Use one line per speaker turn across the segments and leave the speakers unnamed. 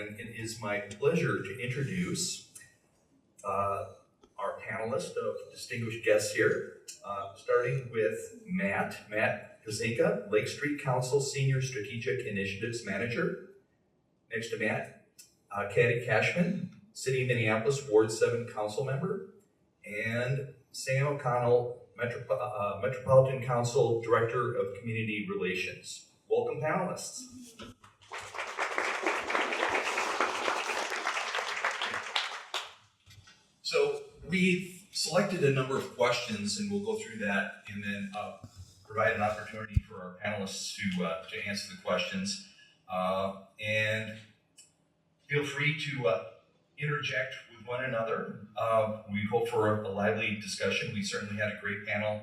and it is my pleasure to introduce our panelist of distinguished guests here, starting with Matt Kazinka, Lake Street Council Senior Strategic Initiatives Manager. Next to Matt, Cashman, City of Minneapolis Ward 7 Council Member, and Sam O'Connell, Metropolitan Council Director of Community Relations. Welcome, panelists. So we've selected a number of questions, and we'll go through that and then provide an opportunity for our panelists to answer the questions. And feel free to interject with one another. We hope for a lively discussion. We certainly had a great panel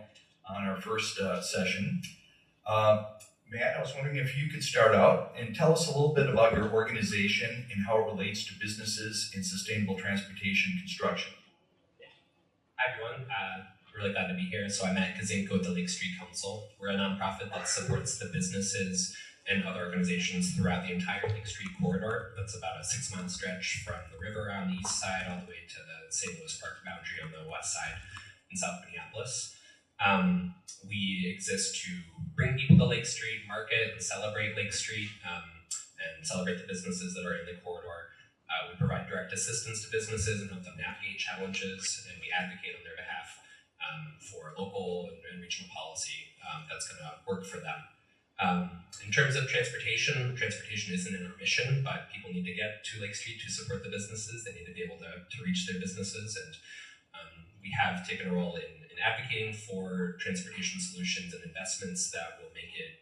on our first session. Matt, I was wondering if you could start out and tell us a little bit about your organization and how it relates to businesses in sustainable transportation construction.
Hi everyone, really glad to be here. So I'm at Kazinka with the Lake Street Council. We're a nonprofit that supports the businesses and other organizations throughout the entire Lake Street corridor. That's about a 6-mile stretch from the river on the east side all the way to the St. Louis Park boundary on the west side in South Minneapolis. We exist to bring people to Lake Street, market and celebrate Lake Street, and celebrate the businesses that are in the corridor. We provide direct assistance to businesses and help them navigate challenges, and we advocate on their behalf for local and regional policy that's going to work for them. In terms of transportation isn't in our mission, but people need to get to Lake Street to support the businesses. They need to be able to reach their businesses, and we have taken a role in advocating for transportation solutions and investments that will make it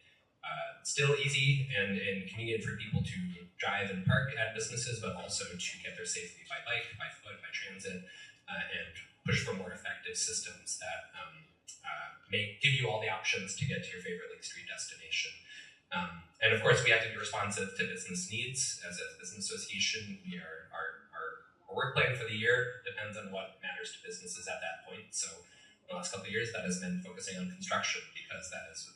still easy and convenient for people to drive and park at businesses, but also to get there safely by bike, by foot, by transit, and push for more effective systems that may give you all the options to get to your favorite Lake Street destination. And of course, we have to be responsive to business needs. As a business association, our work plan for the year depends on what matters to businesses at that point. So in the last couple of years, that has been focusing on construction, because that is,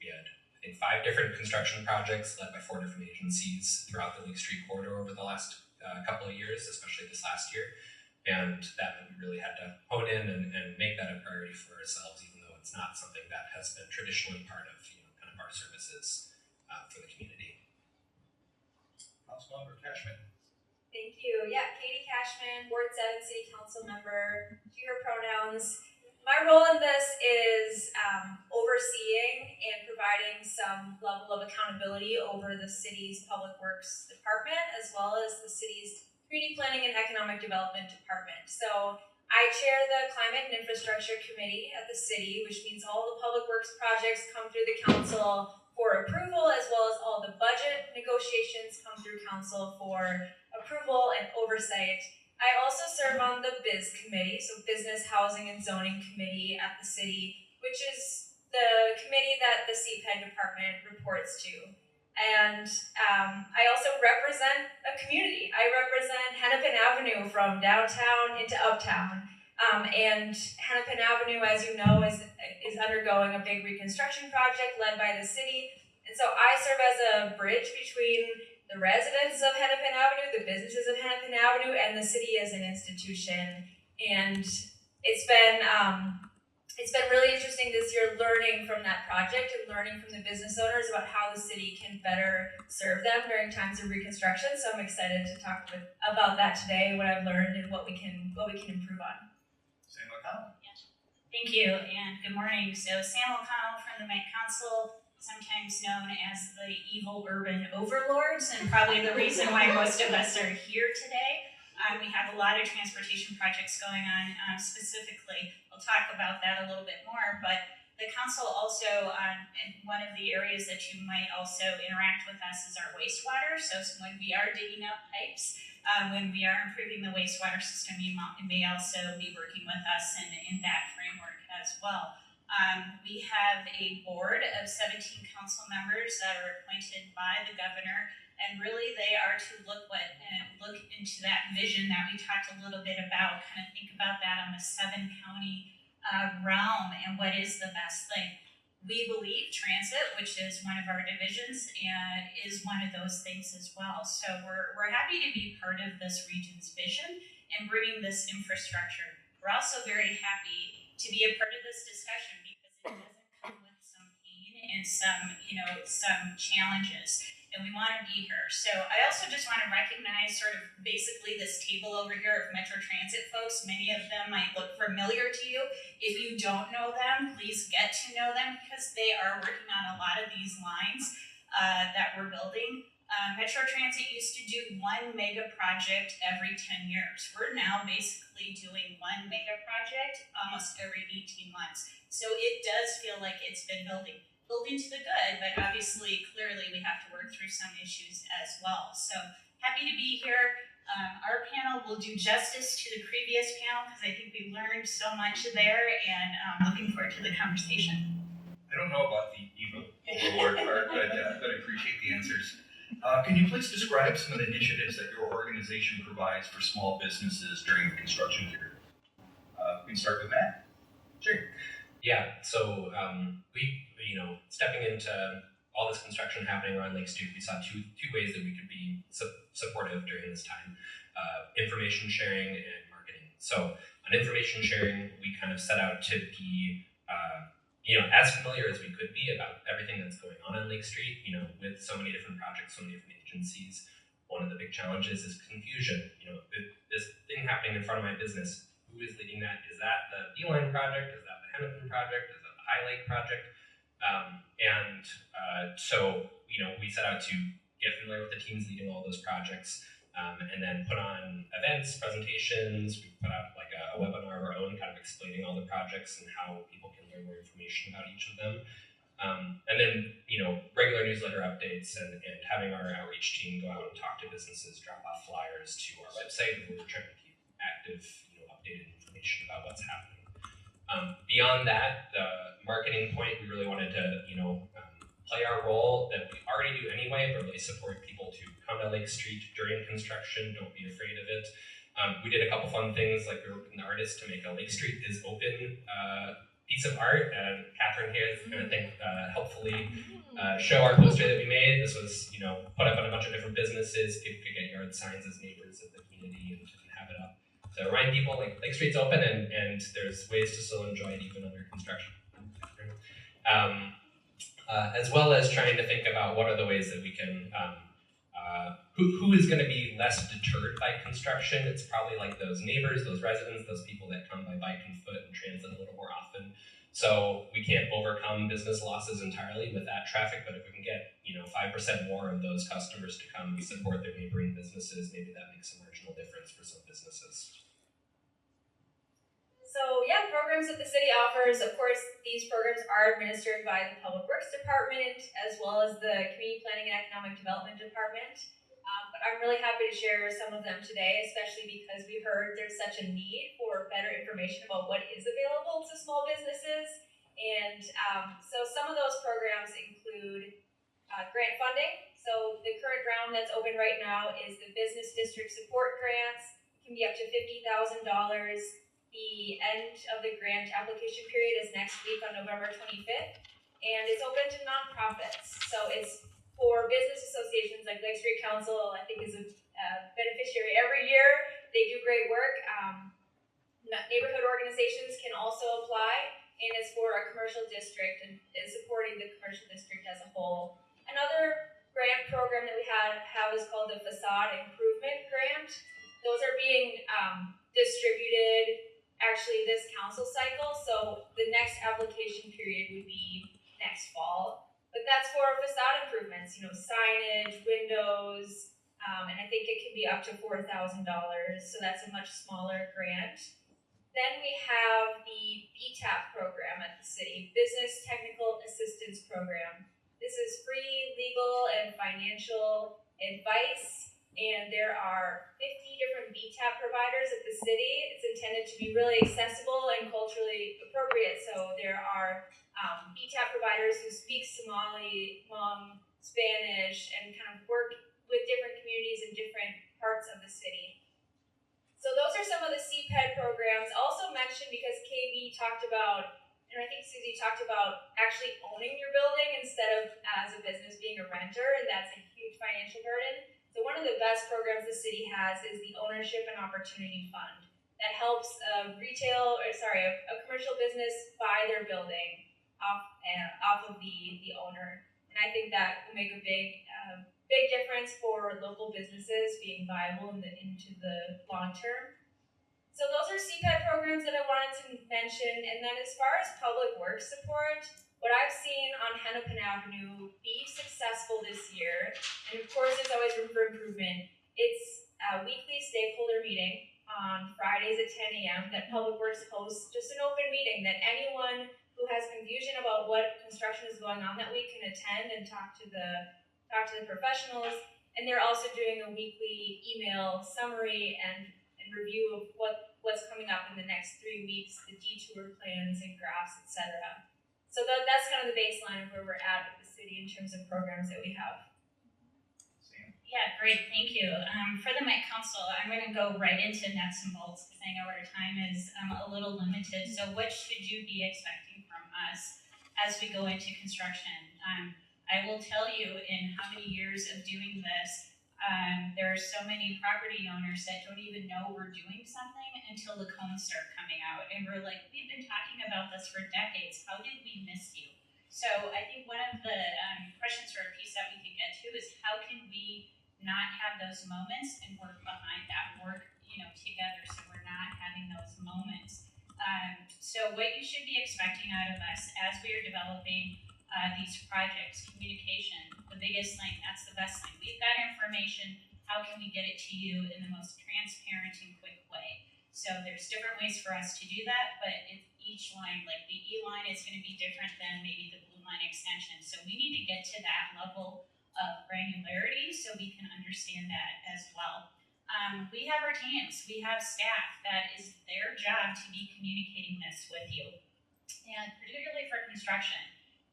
we had, I think, 5 different construction projects led by 4 different agencies throughout the Lake Street corridor over the last couple of years, especially this last year. And that meant we really had to hone in and make that a priority for ourselves, even though it's not something that has been traditionally part of, kind of our services for the community.
Councilmember Cashman.
Thank you. Yeah, Katie Cashman, Ward 7 City Council Member, to her pronouns. My role in this is overseeing and providing some level of accountability over the city's Public Works Department, as well as the city's Community Planning and Economic Development Department. So I chair the Climate and Infrastructure Committee at the city, which means all the public works projects come through the council for approval, as well as all the budget negotiations come through council for approval and oversight. I also serve on the BIZ committee, so Business, Housing, and Zoning Committee at the city, which is the committee that the CPED department reports to. And I also represent a community. I represent Hennepin Avenue from downtown into uptown. And Hennepin Avenue, as you know, is undergoing a big reconstruction project led by the city. And so I serve as a bridge between the residents of Hennepin Avenue, the businesses of Hennepin Avenue, and the city as an institution. And it's been really interesting this year learning from that project and learning from the business owners about how the city can better serve them during times of reconstruction. So I'm excited to talk about that today, what I've learned and what we can improve on.
Sam O'Connell.
Thank you, and good morning. So Sam O'Connell from the Met Council, sometimes known as the evil urban overlords, and probably the reason why most of us are here today. We have a lot of transportation projects going on specifically. We'll talk about that a little bit more, but the council also, and one of the areas that you might also interact with us is our wastewater. So when we are digging up pipes, when we are improving the wastewater system, you may also be working with us in that framework as well. We have a board of 17 council members that are appointed by the governor, and really they are to look into that vision that we talked a little bit about, kind of think about that on the 7-county realm and what is the best thing. we believe transit, which is one of our divisions, and is one of those things as well. So we're happy to be part of this region's vision and bringing this infrastructure. We're also very happy to be a part of this discussion because it doesn't come with some pain and some challenges. And we want to be here. So I also just want to recognize sort of basically this table over here of Metro Transit folks. Many of them might look familiar to you. If you don't know them, please get to know them because they are working on a lot of these lines that we're building. Metro Transit used to do one mega project every 10 years. We're now basically doing one mega project almost every 18 months. So it does feel like it's been building to the good, but obviously, clearly, we have to work through some issues as well. So happy to be here. Our panel will do justice to the previous panel because I think we learned so much there, and looking forward to the conversation.
I don't know about the evil overlord part, but I appreciate the answers. Can you please describe some of the initiatives that your organization provides for small businesses during the construction period? We can start with Matt.
Sure. Yeah, so stepping into all this construction happening around Lake Street, we saw two ways that we could be supportive during this time: information sharing and marketing. So on information sharing, we kind of set out to be as familiar as we could be about everything that's going on Lake Street. With so many different projects, so many different agencies, one of the big challenges is confusion. This thing happening in front of my business, who is leading that? Is that the Beeline project? Is that the Hennepin project? Is that the High Lake project? So we set out to get familiar with the teams leading all those projects, and then put on events, presentations. We put out like a webinar of our own, kind of explaining all the projects and how people can learn more information about each of them. And then regular newsletter updates and having our outreach team go out and talk to businesses, drop off flyers to our website, where we're trying to keep active, updated information about what's happening. Beyond that, the marketing point, we really wanted to, play our role that we already do anyway, but really support people to come to Lake Street during construction. Don't be afraid of it. We did a couple fun things, like we worked with an artist to make a Lake Street is Open piece of art, and Catherine here is going to helpfully show our poster that we made. This was, put up on a bunch of different businesses. People could get yard signs as neighbors of the community and have it up to remind people like Lake Street's open and there's ways to still enjoy it even under construction. As well as trying to think about what are the ways that we can, who is going to be less deterred by construction. It's probably like those neighbors, those residents, those people that come by bike and foot and transit a little more often. So we can't overcome business losses entirely with that traffic, but if we can get 5% more of those customers to come and support their neighboring businesses, maybe that makes a marginal difference for some businesses.
So programs that the city offers, of course, these programs are administered by the Public Works Department as well as the Community Planning and Economic Development Department. But I'm really happy to share some of them today, especially because we heard there's such a need for better information about what is available to small businesses. And so some of those programs include grant funding. So the current round that's open right now is the Business District Support Grants. It can be up to $50,000. The end of the grant application period is next week on November 25th, and it's open to nonprofits. So it's for business associations like Lake Street Council, I think is a beneficiary every year. They do great work. Neighborhood organizations can also apply, and it's for a commercial district and is supporting the commercial district as a whole. Another grant program that we have is called the Facade Improvement Grant. Those are being distributed actually this council cycle, so the next application period would be next fall. But that's for facade improvements, signage, windows, and I think it can be up to $4,000, so that's a much smaller grant. Then we have the BTAP program at the city, Business Technical Assistance Program. This is free legal and financial advice, and there are 50 different BTAP providers at the city. It's intended to be really accessible and culturally appropriate. So there are BTAP providers who speak Somali, Hmong, Spanish, and kind of work with different communities in different parts of the city. So those are some of the CPED programs. Also mentioned because KB talked about And I think Susie talked about actually owning your building instead of as a business being a renter, and that's a huge financial burden. So one of the best programs the city has is the Ownership and Opportunity Fund that helps a commercial business buy their building off of the owner. And I think that will make a big difference for local businesses being viable into the long term. So those are CPED programs that I wanted to mention. And then as far as public works support, what I've seen on Hennepin Avenue be successful this year, and of course there's always room for improvement, it's a weekly stakeholder meeting on Fridays at 10 a.m. that Public Works hosts, just an open meeting that anyone who has confusion about what construction is going on that week can attend and talk to the professionals. And they're also doing a weekly email summary and review of what's coming up in the next 3 weeks, the detour plans and graphs, etc. So that's kind of the baseline of where we're at with the city in terms of programs that we have.
Yeah, great, thank you. For the Met Council, I'm going to go right into nuts and bolts because I know our time is a little limited. So what should you be expecting from us as we go into construction? I will tell you, in how many years of doing this, there are so many property owners that don't even know we're doing something until the cones start coming out. And we're like, we've been talking about this for decades. How did we miss you? So I think one of the questions or a piece that we could get to is how can we not have those moments and work behind that, work together so we're not having those moments. So what you should be expecting out of us as we are developing these projects, communication, the biggest thing, that's the best thing. We've got information, how can we get it to you in the most transparent and quick way? So there's different ways for us to do that, but each line, like the E line is going to be different than maybe the blue line extension. So we need to get to that level of granularity so we can understand that as well. We have our teams, we have staff that is their job to be communicating this with you. And particularly for construction,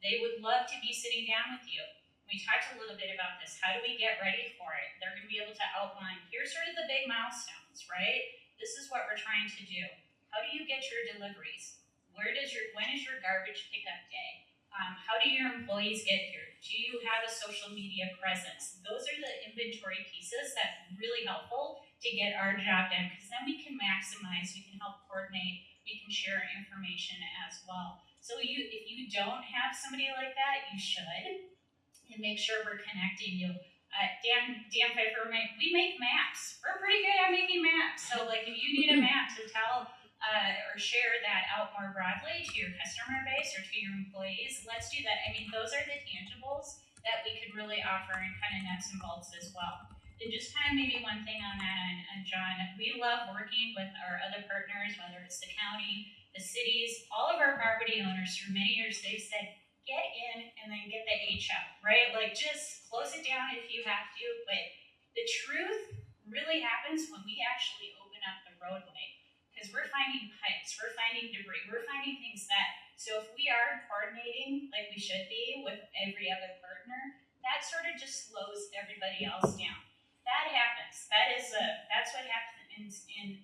they would love to be sitting down with you. We talked a little bit about this. How do we get ready for it? They're going to be able to outline, here's sort of the big milestones, right? This is what we're trying to do. How do you get your deliveries? When is your garbage pickup day? How do your employees get here? Do you have a social media presence? Those are the inventory pieces that's really helpful to get our job done, because then we can maximize, we can help coordinate, we can share information as well. So if you don't have somebody like that, you should, and make sure we're connecting you. Dan Pfeiffer, we make maps. We're pretty good at making maps. So like if you need a map to tell or share that out more broadly to your customer base or to your employees, let's do that. I mean, those are the tangibles that we could really offer in kind of nuts and bolts as well. And just kind of maybe one thing on that, and John, we love working with our other partners, whether it's the county, the cities, all of our property owners for many years, they've said, get in and then get the H out, right? Like just close it down if you have to, but the truth really happens when we actually open up the roadway. Because we're finding pipes, we're finding debris, we're finding things so if we are coordinating like we should be with every other partner, that sort of just slows everybody else down. That happens. That's what happens in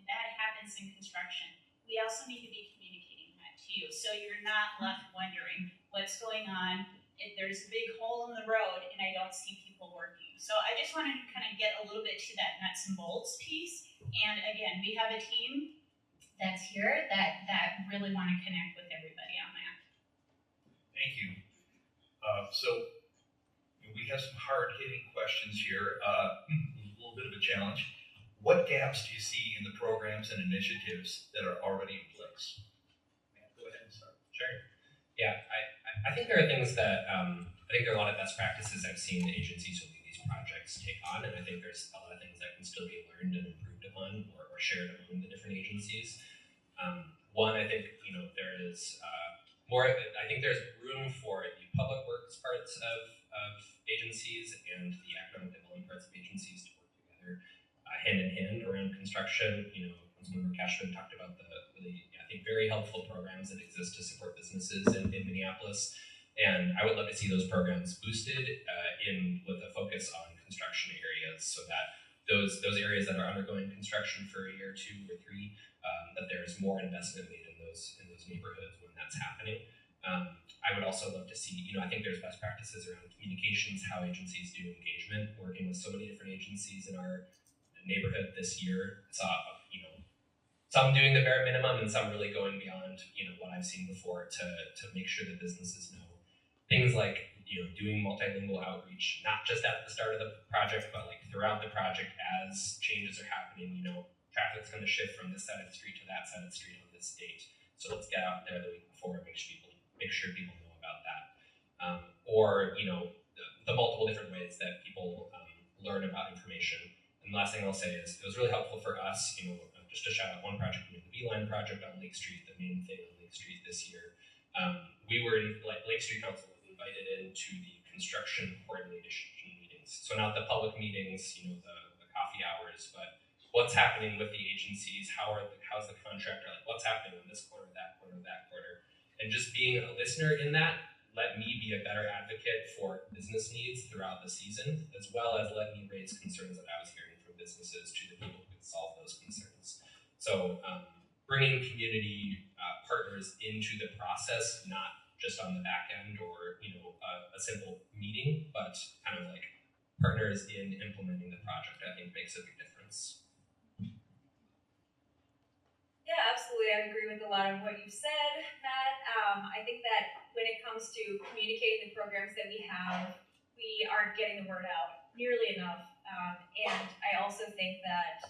construction. We also need to be communicating that to you, so you're not left wondering what's going on. If there's a big hole in the road and I don't see people working. So I just wanted to kind of get a little bit to that nuts and bolts piece. And again, we have a team that's here that really want to connect with everybody on that.
Thank you. So we have some hard-hitting questions here, a little bit of a challenge. What gaps do you see in the programs and initiatives that are already in place? Matt, go ahead and start.
Sure. Yeah, I think there are things that, I think there are a lot of best practices I've seen agencies who lead these projects take on, and I think there's a lot of things that can still be learned and improved upon or shared among the different agencies. One, I think, there is more, I think there's room for the public works parts of agencies and the economic development parts of agencies to work together hand in hand around construction. Councilmember Cashman talked about the really, I think, very helpful programs that exist to support businesses in Minneapolis. And I would love to see those programs boosted with a focus on construction areas so that those areas that are undergoing construction for a year, 2 or 3, that there's more investment made in those neighborhoods when that's happening. I would also love to see, I think there's best practices around communications, how agencies do engagement, working with so many different agencies in our neighborhood this year. Saw, some doing the bare minimum and some really going beyond, what I've seen before to make sure that businesses know things like, doing multilingual outreach, not just at the start of the project, but like throughout the project as changes are happening. Traffic's going to shift from this side of the street to that side of the street on this date. So let's get out there the week before and make sure people know about that. Or the multiple different ways that people learn about information. And the last thing I'll say is it was really helpful for us, just to shout out one project, the Beeline project on Lake Street, the main thing on Lake Street this year. We were in, Lake Street Council was invited into the construction coordination meetings. So not the public meetings, the coffee hours, but what's happening with the agencies, how's the contractor, like what's happening on this corner, that corner, that corner. And just being a listener in that let me be a better advocate for business needs throughout the season, as well as let me raise concerns that I was hearing from businesses to the people who could solve those concerns. So bringing community partners into the process, not just on the back end or a simple meeting, but kind of like partners in implementing the project, I think makes a big difference.
Yeah, absolutely. I agree with a lot of what you said, Matt. I think that when it comes to communicating the programs that we have, we aren't getting the word out nearly enough. And I also think that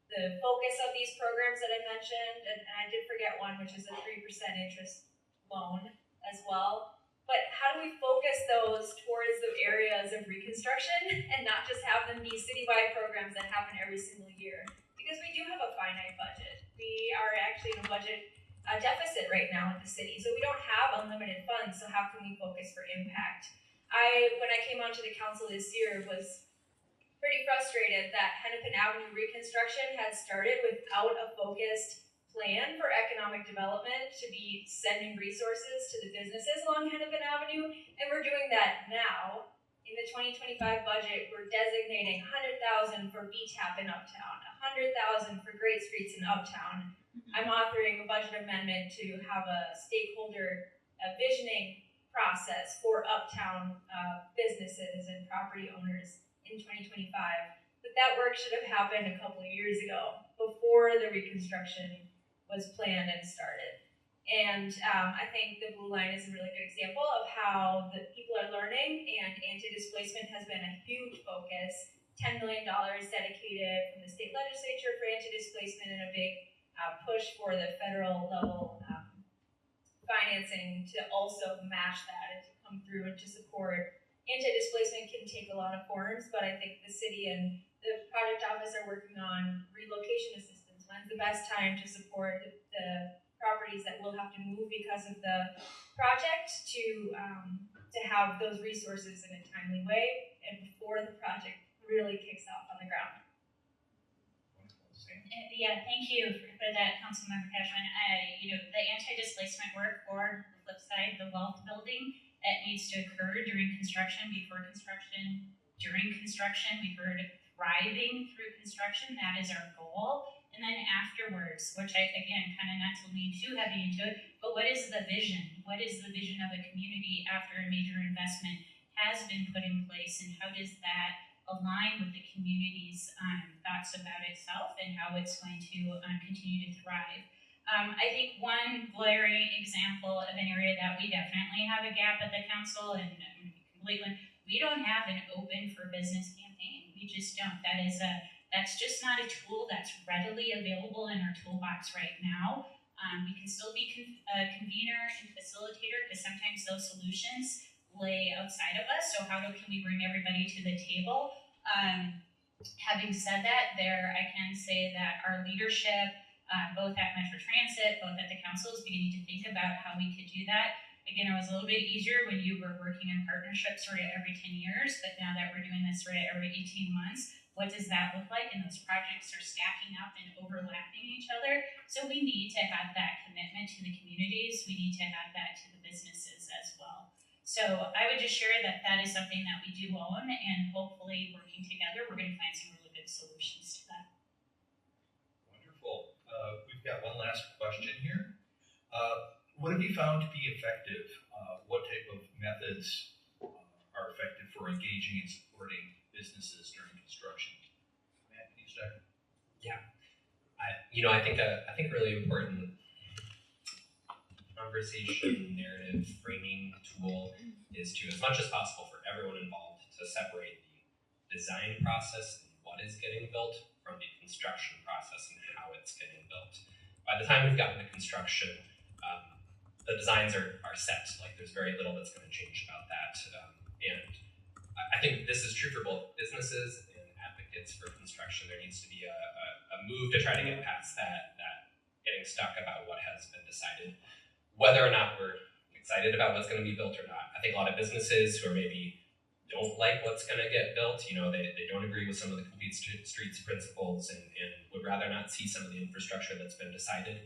the focus of these programs that I mentioned, and I did forget one, which is a 3% interest loan as well. But how do we focus those towards the areas of reconstruction and not just have them be citywide programs that happen every single year? Because we do have a finite budget. We are actually in a budget deficit right now in the city, so we don't have unlimited funds. So how can we focus for impact? When I came onto the council this year, was pretty frustrated that Hennepin Avenue reconstruction had started without a focused plan for economic development to be sending resources to the businesses along Hennepin Avenue, and we're doing that now. In the 2025 budget, we're designating $100,000 for BTAP in Uptown, $100,000 for Great Streets in Uptown. I'm authoring a budget amendment to have a stakeholder visioning process for Uptown businesses and property owners in 2025. But that work should have happened a couple of years ago, before the reconstruction was planned and started. And I think the Blue Line is a really good example of how the people are learning, and anti-displacement has been a huge focus. $10 million dedicated from the state legislature for anti-displacement, and a big push for the federal level financing to also match that and to come through and to support. Anti-displacement can take a lot of forms, but I think the city and the project office are working on relocation assistance. When's the best time to support the properties that will have to move because of the project to have those resources in a timely way and before the project really kicks off on the ground.
Yeah, thank you for that, Councilmember Cashman. The anti-displacement work, or the flip side, the wealth building, it needs to occur during construction, before construction, during construction. We heard thriving through construction, that is our goal. And then afterwards, which again, kind of not to lean too heavy into it, but what is the vision? What is the vision of a community after a major investment has been put in place, and how does that align with the community's thoughts about itself and how it's going to continue to thrive? I think one glaring example of an area that we definitely have a gap at the council, and we don't have an open for business campaign. We just don't. That's just not a tool that's readily available in our toolbox right now. We can still be a convener and facilitator, because sometimes those solutions lay outside of us. So how can we bring everybody to the table? Having said that, I can say that our leadership, both at Metro Transit, both at the council, is beginning to think about how we could do that. Again, it was a little bit easier when you were working in partnerships sort of every 10 years, but now that we're doing this sort of every 18 months, what does that look like? And those projects are stacking up and overlapping each other. So we need to have that commitment to the communities. We need to have that to the businesses as well. So I would just share that is something that we do own, and hopefully working together, we're going to find some really good innovative solutions to that.
Wonderful. We've got one last question here. What have you found to be effective? What type of methods are effective for engaging and supporting businesses during construction? Matt, can you start?
I think a really important conversation narrative framing tool is to, as much as possible for everyone involved, to separate the design process and what is getting built from the construction process and how it's getting built. By the time we've gotten to construction, the designs are set. Like, there's very little that's going to change about that. And I think this is true for both businesses and advocates for construction. There needs to be a move to try to get past that getting stuck about what has been decided. Whether or not we're excited about what's going to be built or not. I think a lot of businesses who are maybe don't like what's going to get built, they don't agree with some of the complete streets principles and would rather not see some of the infrastructure that's been decided.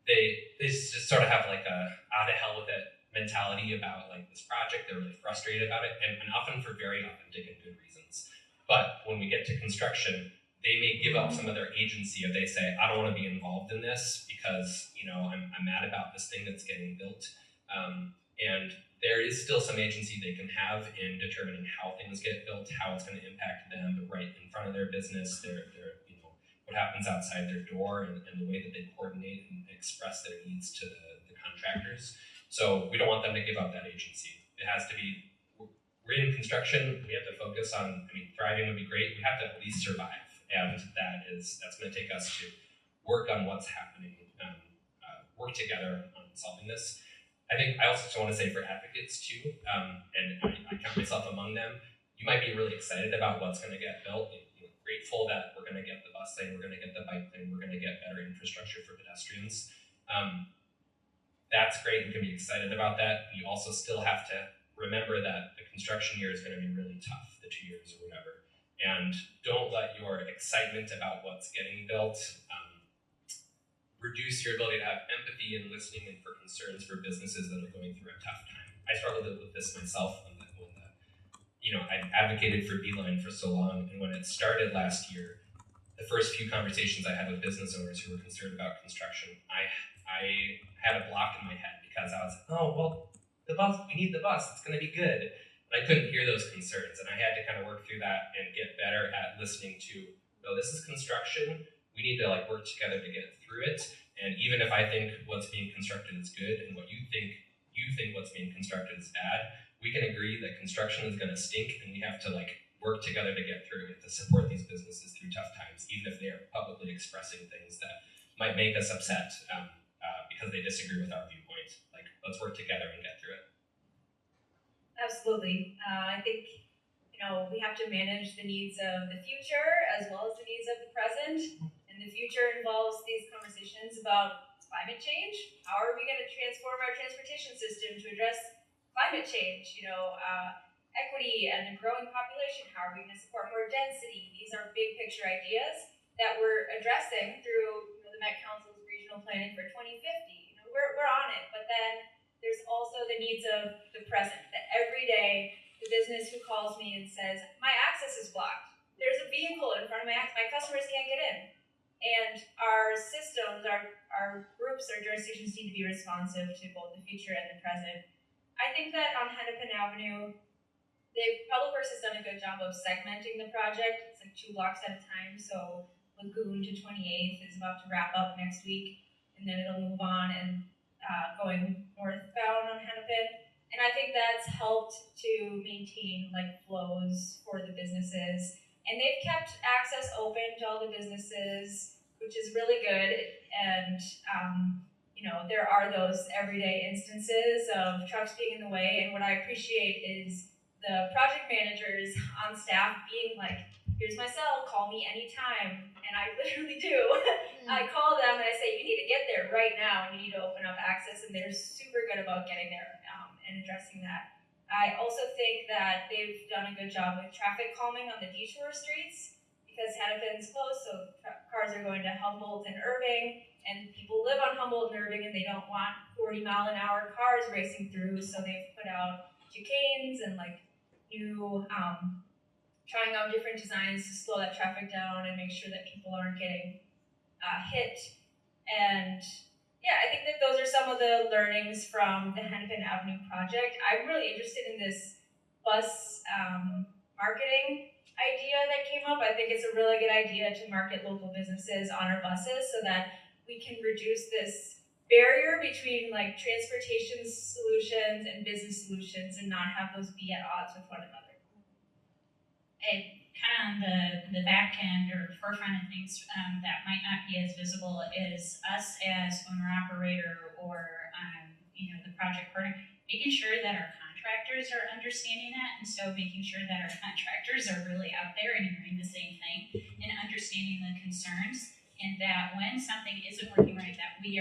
They just sort of have like a out of hell with it mentality about like this project. They're really frustrated about it, and often for very authentic and good reasons. But when we get to construction, they may give up some of their agency if they say, I don't want to be involved in this because I'm mad about this thing that's getting built. And there is still some agency they can have in determining how things get built, how it's going to impact them right in front of their business, their what happens outside their door, and the way that they coordinate and express their needs to the contractors. So we don't want them to give up that agency. It has to be, we're in construction, we have to focus on, thriving would be great, we have to at least survive. And that's going to take us to work on what's happening, work together on solving this. I also just want to say for advocates too, and I count myself among them, you might be really excited about what's going to get built, grateful that we're going to get the bus lane, we're going to get the bike lane, we're going to get better infrastructure for pedestrians. That's great, you can be excited about that. You also still have to remember that the construction year is going to be really tough, the 2 years or whatever. And don't let your excitement about what's getting built reduce your ability to have empathy and listening and for concerns for businesses that are going through a tough time. I struggled with this myself when I advocated for Beeline for so long, and when it started last year, the first few conversations I had with business owners who were concerned about construction, I had a block in my head because I was, the bus, we need the bus, it's going to be good. And I couldn't hear those concerns, and I had to kind of work through that and get better at listening to, no, this is construction, we need to work together to get through it. And even if I think what's being constructed is good and what you think what's being constructed is bad, we can agree that construction is going to stink and we have to work together to get through it, to support these businesses through tough times, even if they are publicly expressing things that might make us upset because they disagree with our viewpoint. Let's work together and get through it.
Absolutely. I think we have to manage the needs of the future as well as the needs of the present. And the future involves these conversations about climate change. How are we going to transform our transportation system to address climate change? Equity and a growing population. How are we going to support more density? These are big picture ideas that we're addressing through the Met Council's regional planning for 2050. We're on it, but then there's also the needs of the present. That every day, the business who calls me and says, my access is blocked. There's a vehicle in front of my customers can't get in. And our systems, our groups, our jurisdictions need to be responsive to both the future and the present. I think that on Hennepin Avenue, Public Works has done a good job of segmenting the project. It's 2 blocks at a time, so Lagoon to 28th is about to wrap up next week, and then it'll move on and going northbound on Hennepin. And I think that's helped to maintain flows for the businesses. And they've kept access open to all the businesses, which is really good. And there are those everyday instances of trucks being in the way. And what I appreciate is the project managers on staff being here's my cell, call me anytime. And I literally do. I call them and I say, you need to get there right now and you need to open up access. And they're super good about getting there and addressing that. I also think that they've done a good job with traffic calming on the detour streets because Hennepin's close, so cars are going to Humboldt and Irving, and people live on Humboldt and Irving and they don't want 40-mile-an-hour cars racing through, so they've put out chicanes and new trying out different designs to slow that traffic down and make sure that people aren't getting hit. And yeah, I think that those are some of the learnings from the Hennepin Avenue project. I'm really interested in this bus marketing idea that came up. I think it's a really good idea to market local businesses on our buses so that we can reduce this barrier between like transportation solutions and business solutions and not have those be at odds with one another.
And kind of on the back end or forefront of things that might not be as visible is us as owner operator or the project partner, making sure that our contractors are understanding that, and so making sure that our contractors are really out there and hearing the same thing and understanding the concerns, and that when something isn't working right, that we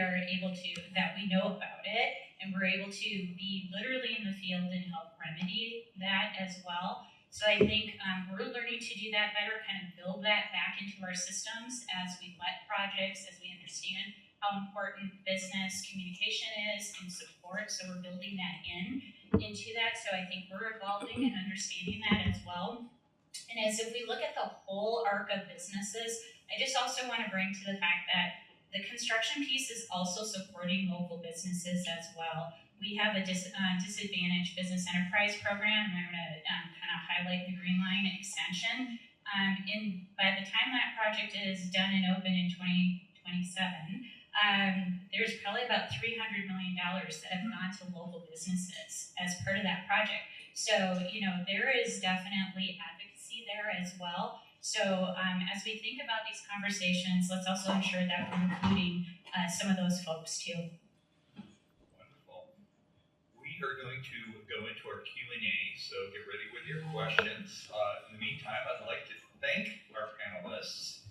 know about it and we're able to be literally in the field and help remedy that as well. So I think we're learning to do that better, kind of build that back into our systems as we let projects, as we understand how important business communication is and support. So we're building that into that. So I think we're evolving and understanding that as well. And as if we look at the whole arc of businesses, I just also want to bring to the fact that the construction piece is also supporting local businesses as well. We have a disadvantaged business enterprise program, and I'm going to kind of highlight the Green Line extension. By the time that project is done and open in 2027, there's probably about $300 million that have gone to local businesses as part of that project. So, there is definitely advocacy there as well. So, as we think about these conversations, let's also ensure that we're including some of those folks too.
Wonderful. We are going to go into our Q&A, so get ready with your questions. In the meantime, I'd like to thank our panelists.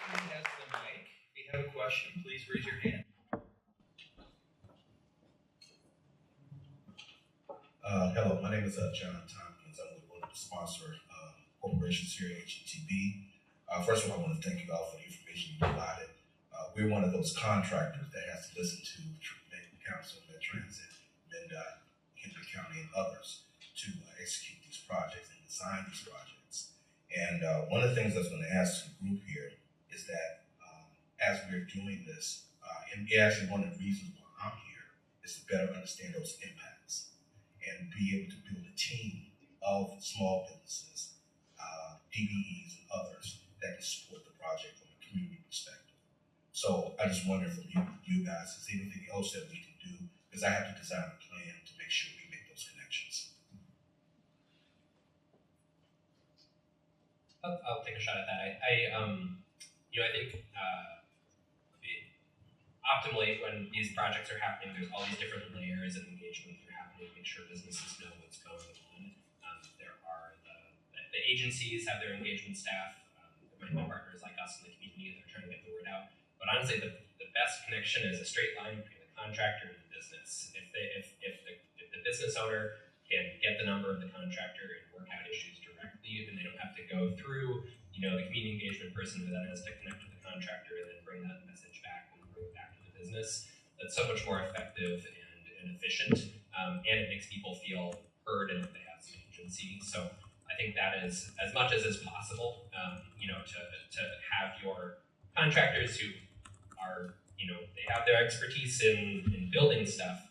Who has the mic? If you have a question, please raise your hand.
Hello, my name is John Tompkins. I'm with one of the sponsor corporations here at HETB. First of all, I want to thank you all for the information you provided. We're one of those contractors that has to listen to the Council, Met Transit, MnDOT, Henry County, and others to execute these projects and design these projects. And one of the things I was going to ask the group here is that as we're doing this, and actually one of the reasons why I'm here is to better understand those impacts and be able to build a team of small businesses, DBEs, and others that can support the project from a community perspective. So I just wonder from you guys, is there anything else that we can do? Because I have to design a plan to make sure we make those connections.
I'll take a shot at that. I think optimally, when these projects are happening, there's all these different layers of engagement that are happening to make sure businesses know what's going on. There are the agencies have their engagement staff. There might be partners like us in the community that are trying to get the word out. But honestly, the best connection is a straight line between the contractor and the business. If the business owner can get the number of the contractor and work out issues directly, and they don't have to go through the community engagement person who then has to connect with the contractor and then bring that message back and bring it back to the business. That's so much more effective and efficient, and it makes people feel heard and that they have some agency. So I think that is as much as is possible, to have your contractors who are, they have their expertise in building stuff,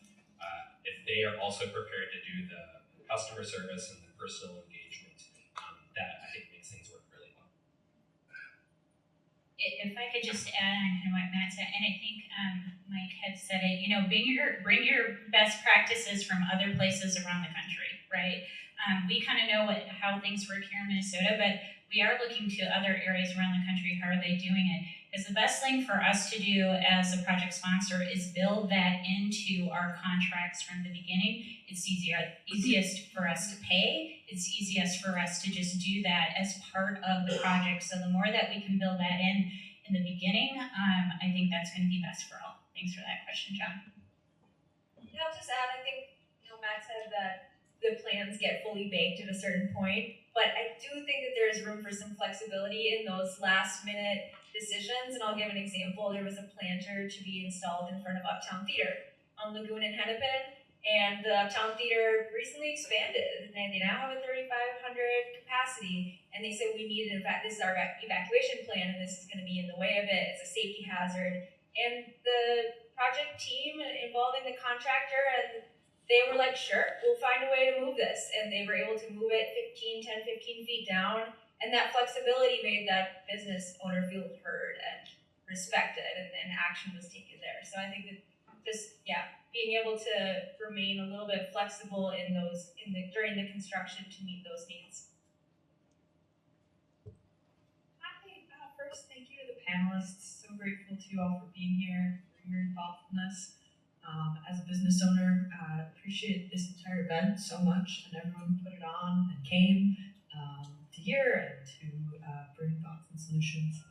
if they are also prepared to do the customer service and the personal engagement, that I think makes things work really well.
If I could just add on kind of what Matt said, and I think Mike had said it, bring your best practices from other places around the country, right? We kind of know how things work here in Minnesota, but we are looking to other areas around the country. How are they doing it? Because the best thing for us to do as a project sponsor is build that into our contracts from the beginning. It's easiest for us to pay. It's easiest for us to just do that as part of the project. So the more that we can build that in the beginning, I think that's going to be best for all. Thanks for that question, John.
Yeah, I'll just add, I think, Matt said that the plans get fully baked at a certain point, but I do think that there is room for some flexibility in those last minute decisions. And I'll give an example. There was a planter to be installed in front of Uptown Theater. on Lagoon and Hennepin. And the Uptown Theater recently expanded, and they now have a 3,500 capacity. And they said we need, in fact, this is our evacuation plan, and this is going to be in the way of it. It's a safety hazard. And the project team involving the contractor, and they were like, sure, we'll find a way to move this. And they were able to move it 15 feet down. And that flexibility made that business owner feel heard and respected, and action was taken there. So I think that just, being able to remain a little bit flexible during the construction to meet those needs.
First, thank you to the panelists. So grateful to you all for being here, for your thoughtfulness. As a business owner, appreciate this entire event so much, and everyone who put it on and came to hear and to bring thoughts and solutions.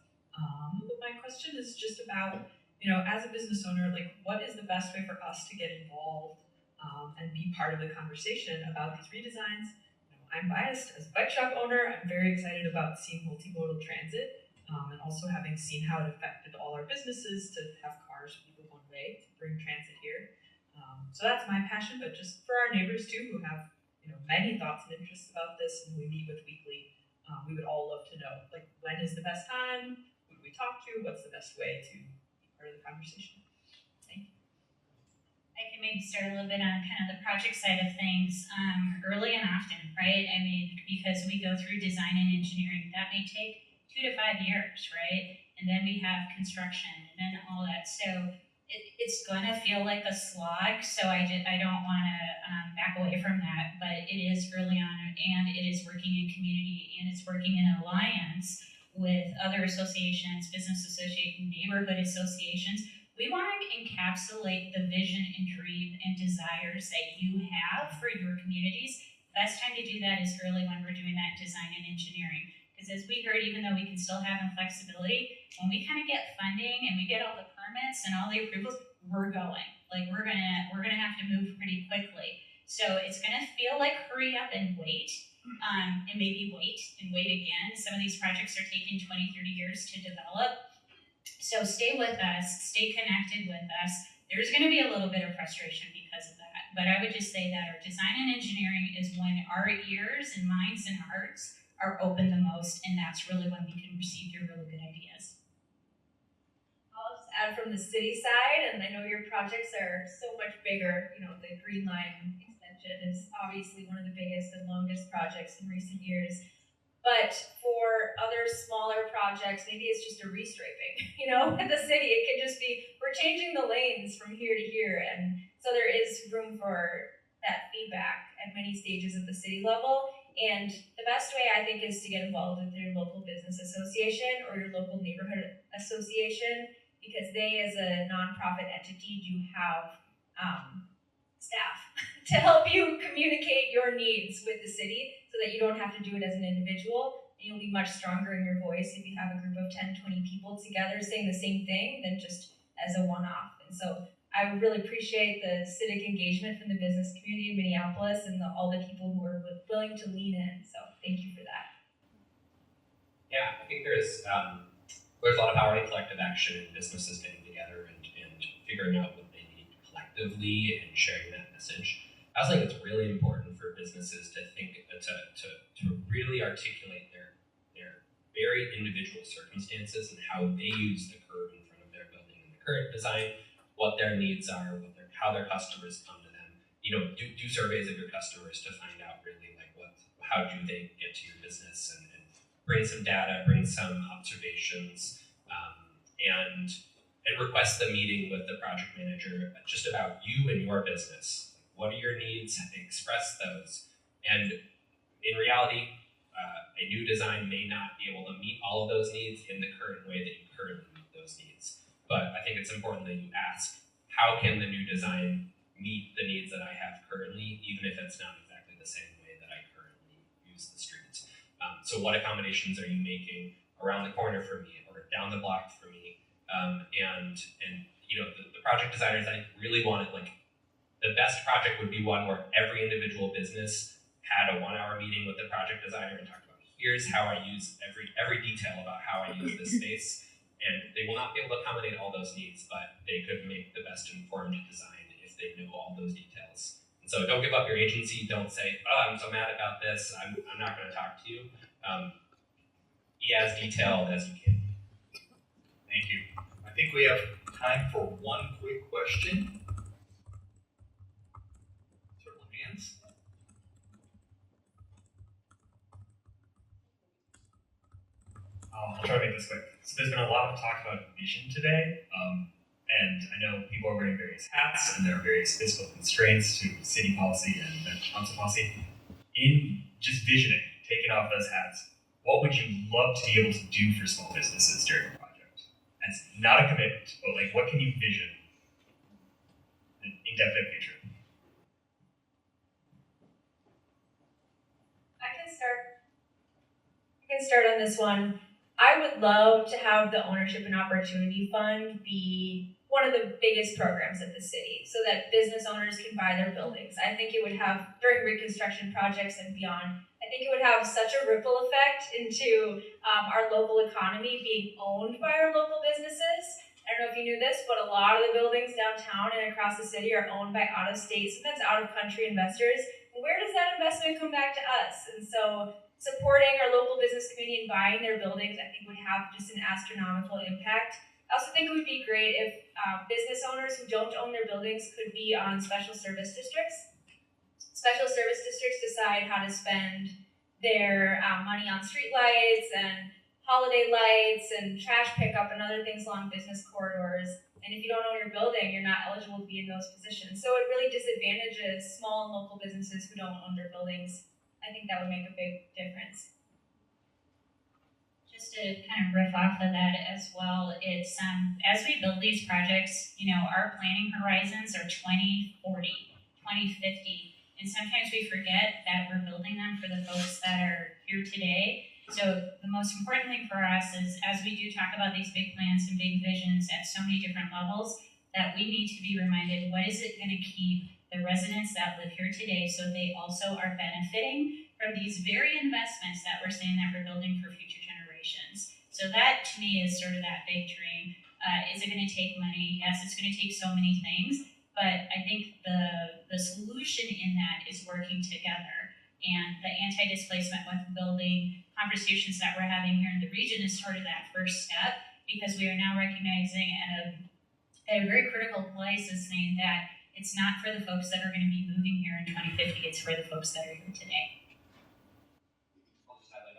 My question is just about, as a business owner, like, what is the best way for us to get involved and be part of the conversation about these redesigns? I'm biased as a bike shop owner. I'm very excited about seeing multimodal transit and also having seen how it affected all our businesses to have cars move one way to bring transit here. So that's my passion, but just for our neighbors too, who have many thoughts and interests about this, and we meet with weekly. We would all love to know, like, when is the best time? Who do we talk to? What's the best way to be part of the conversation? Thank you.
I can maybe start a little bit on kind of the project side of things early and often, right? I mean, because we go through design and engineering, that may take 2 to 5 years, right? And then we have construction and then all that. So it's going to feel like a slog. So I don't want to back away from that, but it is early on, and it is working in community, and it's working in alliance with other associations, business associations, neighborhood associations. We want to encapsulate the vision and dream and desires that you have for your communities. Best time to do that is early, when we're doing that design and engineering. Because as we heard, even though we can still have flexibility, when we kind of get funding and we get all the permits and all the approvals, we're going. Like, we're gonna have to move pretty quickly. So it's gonna feel like hurry up and wait, and maybe wait and wait again. Some of these projects are taking 20, 30 years to develop. So stay with us, stay connected with us. There's gonna be a little bit of frustration because of that. But I would just say that our design and engineering is when our ears and minds and hearts are open the most, and that's really when we can receive your really good ideas.
I'll just add from the city side, and I know your projects are so much bigger. The Green Line extension is obviously one of the biggest and longest projects in recent years. But for other smaller projects, maybe it's just a restriping, at the city. It could just be, we're changing the lanes from here to here. And so there is room for that feedback at many stages of the city level. And the best way, I think, is to get involved with your local business association or your local neighborhood association, because they, as a nonprofit entity, do have staff to help you communicate your needs with the city so that you don't have to do it as an individual. And you'll be much stronger in your voice if you have a group of 10, 20 people together saying the same thing than just as a one-off. And so I really appreciate the civic engagement from the business community in Minneapolis and all the people who are willing to lean in. So thank you for that.
Yeah, I think there's a lot of power in collective action and businesses getting together and figuring out what they need collectively and sharing that message. I also think it's really important for businesses to think to really articulate their very individual circumstances and how they use the curb in front of their building and the current design, what their needs are, how their customers come to them. Do surveys of your customers to find out really like how do they get to your business, and bring some data, bring some observations, and request the meeting with the project manager just about you and your business. What are your needs? Express those. And in reality, a new design may not be able to meet all of those needs in the current way that you currently meet those needs. But I think it's important that you ask, how can the new design meet the needs that I have currently, even if it's not exactly the same way that I currently use the streets? So what accommodations are you making around the corner for me or down the block for me? And the project designers, I really wanted, like, the best project would be one where every individual business had a 1-hour meeting with the project designer and talked about, here's how I use every detail about how I use this space. And they will not be able to accommodate all those needs, but they could make the best informed design if they know all those details. And so don't give up your agency. Don't say, oh, I'm so mad about this. I'm not going to talk to you. Be as detailed as you can.
Thank you. I think we have time for one quick question. Several hands.
I'll try to make this quick. So there's been a lot of talk about vision today, and I know people are wearing various hats, and there are various physical constraints to city policy and council policy. In just visioning, taking off those hats, what would you love to be able to do for small businesses during a project? And it's not a commitment, but like, what can you vision in an indefinite future?
I can start on this one. I would love to have the Ownership and Opportunity Fund be one of the biggest programs at the city so that business owners can buy their buildings. I think it would have, during reconstruction projects and beyond, I think it would have such a ripple effect into our local economy being owned by our local businesses. I don't know if you knew this, but a lot of the buildings downtown and across the city are owned by out-of-state, sometimes out-of-country investors. Where does that investment come back to us? And so supporting our local business community and buying their buildings, I think would have just an astronomical impact. I also think it would be great if business owners who don't own their buildings could be on special service districts. Special service districts decide how to spend their money on streetlights and holiday lights and trash pickup and other things along business corridors. And if you don't own your building, you're not eligible to be in those positions. So it really disadvantages small and local businesses who don't own their buildings. I think that would make a big difference.
Just to kind of riff off of that as well, it's as we build these projects, our planning horizons are 2040, 2050, and sometimes we forget that we're building them for the folks that are here today. So the most important thing for us is, as we do talk about these big plans and big visions at so many different levels, that we need to be reminded, what is it going to keep the residents that live here today so they also are benefiting from these very investments that we're saying that we're building for future generations. So that, to me, is sort of that big dream. Is it going to take money? Yes, it's going to take so many things, but I think the solution in that is working together. And the anti-displacement with building conversations that we're having here in the region is sort of that first step, because we are now recognizing at a very critical place is saying that it's not for the folks that are going to be moving here in 2050, it's for the folks that are here today.
I'll just highlight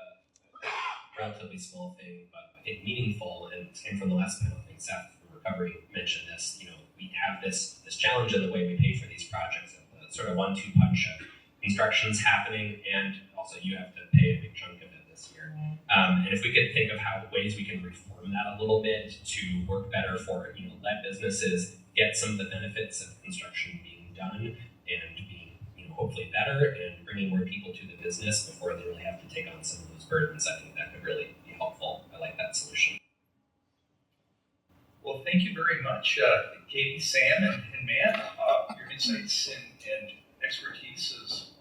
a relatively small thing, but I think meaningful, and came from the last panel. I think Seth from Recovery mentioned this. We have this challenge in the way we pay for these projects, the sort of 1-2 punch of construction's happening, and also you have to pay a big chunk of it this year. And if we could think of ways we can reform that a little bit to work better for let businesses get some of the benefits of construction being done and being hopefully better, and bringing more people to the business before they really have to take on some of those burdens, I think that could really be helpful. I like that solution.
Well, thank you very much, Katie, Sam, and Matt. Your insights and expertise is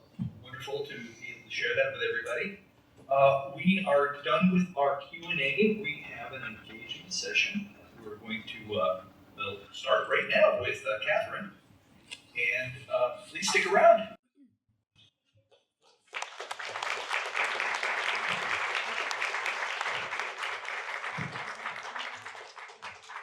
wonderful to be able to share that with everybody. We are done with our Q&A. We have an engaging session. We're going to start right now with Catherine. And please stick around.